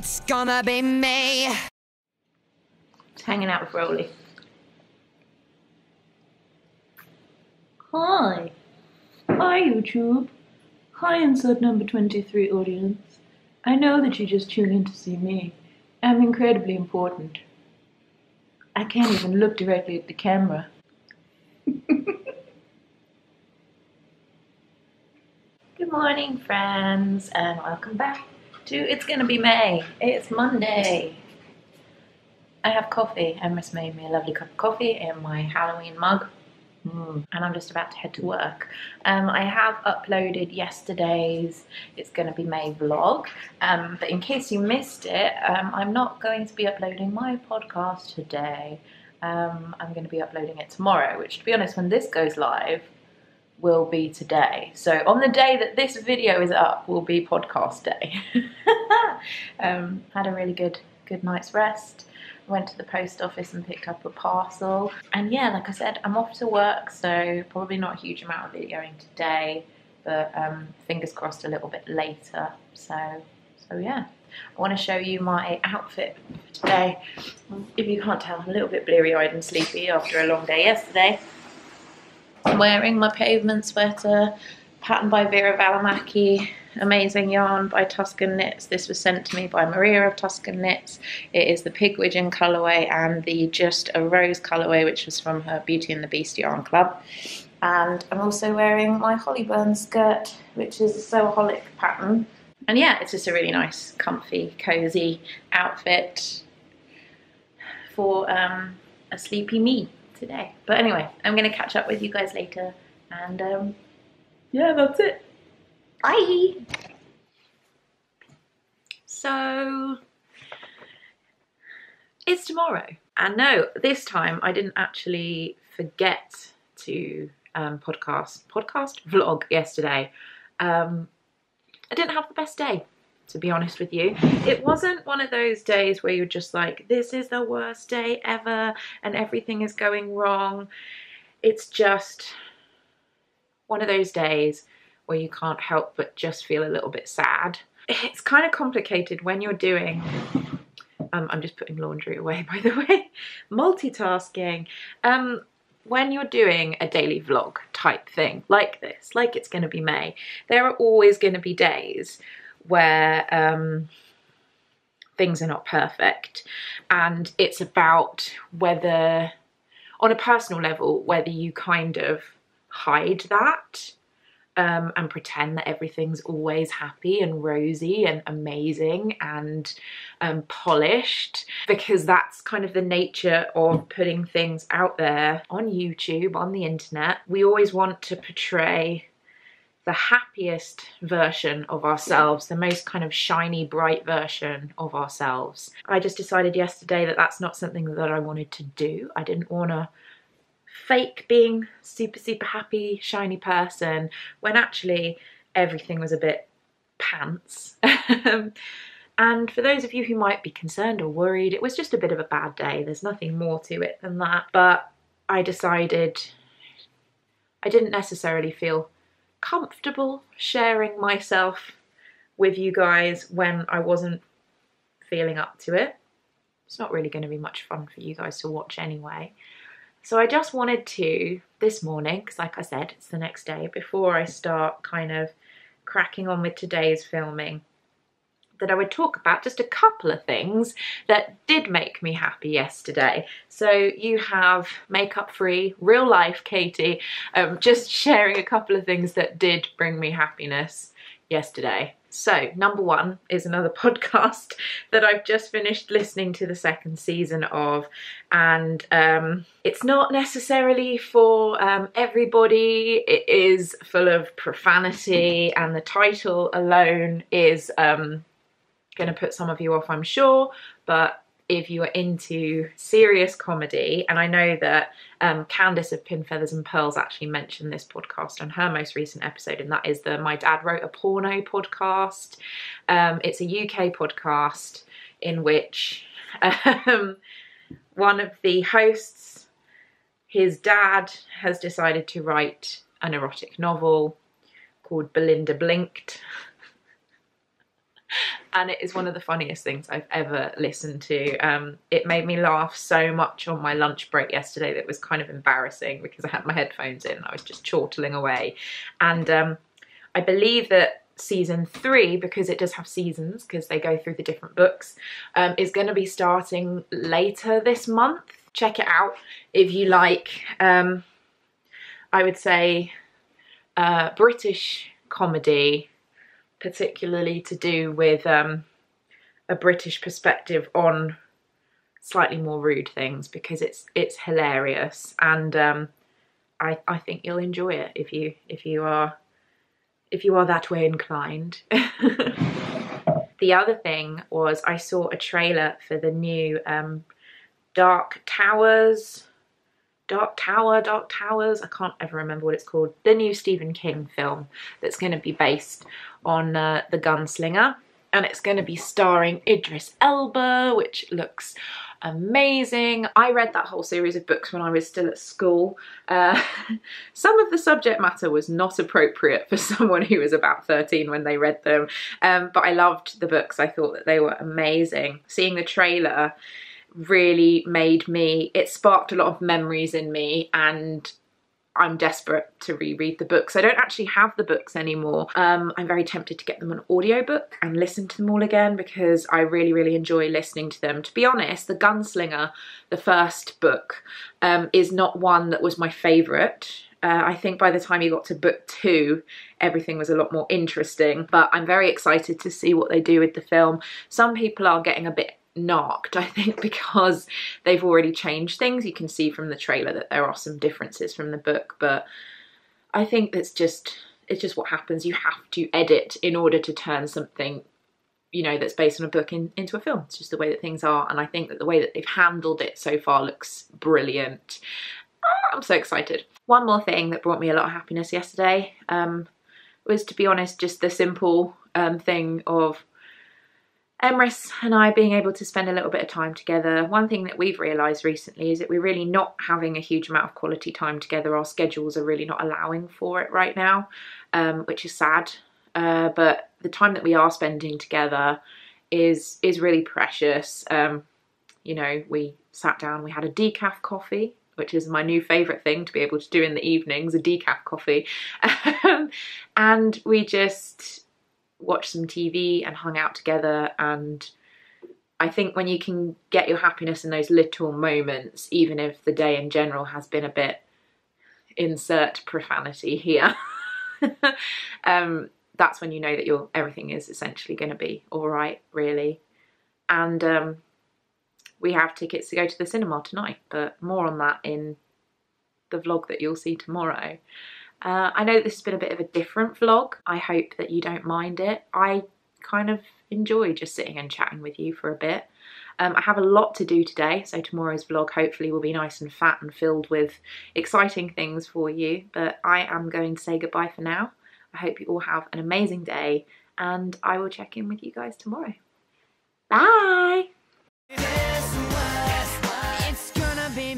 it's gonna be me. Just hanging out with Roly. Hi. Hi, YouTube. Hi, insert number 23 audience. I know that you just tuned in to see me. I'm incredibly important. I can't even look directly at the camera. Good morning, friends, and welcome back to It's Gonna Be May. It's Monday. I have coffee. Emrys made me a lovely cup of coffee in my Halloween mug. And I'm just about to head to work. I have uploaded yesterday's It's Gonna Be May vlog, but in case you missed it, I'm not going to be uploading my podcast today. I'm going to be uploading it tomorrow, which, to be honest, when this goes live, will be today. So on the day that this video is up will be podcast day. Had a really good night's rest. Went to the post office and picked up a parcel, and yeah, like I said, I'm off to work, so probably not a huge amount of videoing today, but fingers crossed a little bit later. So yeah, I want to show you my outfit for today. If you can't tell, I'm a little bit bleary-eyed and sleepy after a long day yesterday. I'm wearing my pavement sweater, patterned by Vera Valimaki, amazing yarn by Tuscan Knits. This was sent to me by Maria of Tuscan Knits. It is the Pigwidgeon colourway and the Just a Rose colourway, which was from her Beauty and the Beast yarn club. And I'm also wearing my Hollyburn skirt, which is a Sewaholic pattern. And yeah, it's just a really nice, comfy, cosy outfit for a sleepy me today. But anyway, I'm going to catch up with you guys later, and yeah, that's it. Bye! So, it's tomorrow. And no, this time I didn't actually forget to vlog yesterday. I didn't have the best day, to be honest with you. It wasn't one of those days where you're just like, this is the worst day ever and everything is going wrong. It's just one of those days where you can't help but just feel a little bit sad. It's kind of complicated when you're doing, I'm just putting laundry away, by the way, multitasking. When you're doing a daily vlog type thing like this, like It's Gonna Be May, there are always going to be days where things are not perfect, and it's about whether, on a personal level, whether you kind of hide that and pretend that everything's always happy and rosy and amazing and polished, because that's kind of the nature of putting things out there on YouTube, on the internet. We always want to portray the happiest version of ourselves, the most kind of shiny, bright version of ourselves. I just decided yesterday that that's not something that I wanted to do. I didn't want to fake being super happy, shiny person when actually everything was a bit pants. And for those of you who might be concerned or worried, it was just a bit of a bad day. There's nothing more to it than that. But I decided I didn't necessarily feel comfortable sharing myself with you guys when I wasn't feeling up to it. It's not really going to be much fun for you guys to watch anyway. So I just wanted to, this morning, because like I said, it's the next day, before I start kind of cracking on with today's filming, that I would talk about just a couple of things that did make me happy yesterday. So you have makeup free, real life Katie, just sharing a couple of things that did bring me happiness yesterday. So number one is another podcast that I've just finished listening to the second season of, and it's not necessarily for everybody. It is full of profanity, and the title alone is going to put some of you off, I'm sure, but if you are into serious comedy, and I know that Candice of Pin Feathers and Pearls actually mentioned this podcast on her most recent episode, and that is the My Dad Wrote a Porno podcast. It's a UK podcast in which one of the hosts, his dad, has decided to write an erotic novel called Belinda Blinked. and it is one of the funniest things I've ever listened to. It made me laugh so much on my lunch break yesterday that it was kind of embarrassing because I had my headphones in and I was just chortling away. And I believe that season 3, because it does have seasons because they go through the different books, is going to be starting later this month. Check it out if you like, I would say, British comedy, particularly to do with a British perspective on slightly more rude things, because it's hilarious, and I think you'll enjoy it if you are that way inclined. The other thing was I saw a trailer for the new Dark Towers, I can't ever remember what it's called, the new Stephen King film that's going to be based on The Gunslinger, and it's going to be starring Idris Elba, which looks amazing. I read that whole series of books when I was still at school. Some of the subject matter was not appropriate for someone who was about 13 when they read them, but I loved the books. I thought that they were amazing. Seeing the trailer really it sparked a lot of memories in me, and I'm desperate to reread the books. I don't actually have the books anymore. I'm very tempted to get them on audiobook and listen to them all again, because I really enjoy listening to them. To be honest, The Gunslinger, the first book, is not one that was my favourite. I think by the time you got to book 2, everything was a lot more interesting, but I'm very excited to see what they do with the film. Some people are getting a bit knocked, I think, because they've already changed things. You can see from the trailer that there are some differences from the book, but I think it's just what happens. You have to edit in order to turn something, you know, that's based on a book into a film. It's just the way that things are, and I think that the way that they've handled it so far looks brilliant. I'm so excited. One more thing that brought me a lot of happiness yesterday was, to be honest, just the simple thing of Emrys and I being able to spend a little bit of time together. One thing that we've realised recently is that we're really not having a huge amount of quality time together. Our schedules are really not allowing for it right now, which is sad. But the time that we are spending together is really precious. You know, we sat down, we had a decaf coffee, which is my new favourite thing to be able to do in the evenings, a decaf coffee. And we just watched some TV and hung out together, and I think when you can get your happiness in those little moments, even if the day in general has been a bit, insert profanity here, that's when you know that everything is essentially going to be all right, really. And we have tickets to go to the cinema tonight, but more on that in the vlog that you'll see tomorrow. I know this has been a bit of a different vlog. I hope that you don't mind it. I kind of enjoy just sitting and chatting with you for a bit. I have a lot to do today, so tomorrow's vlog hopefully will be nice and fat and filled with exciting things for you. But I am going to say goodbye for now. I hope you all have an amazing day, and I will check in with you guys tomorrow. Bye! It's gonna be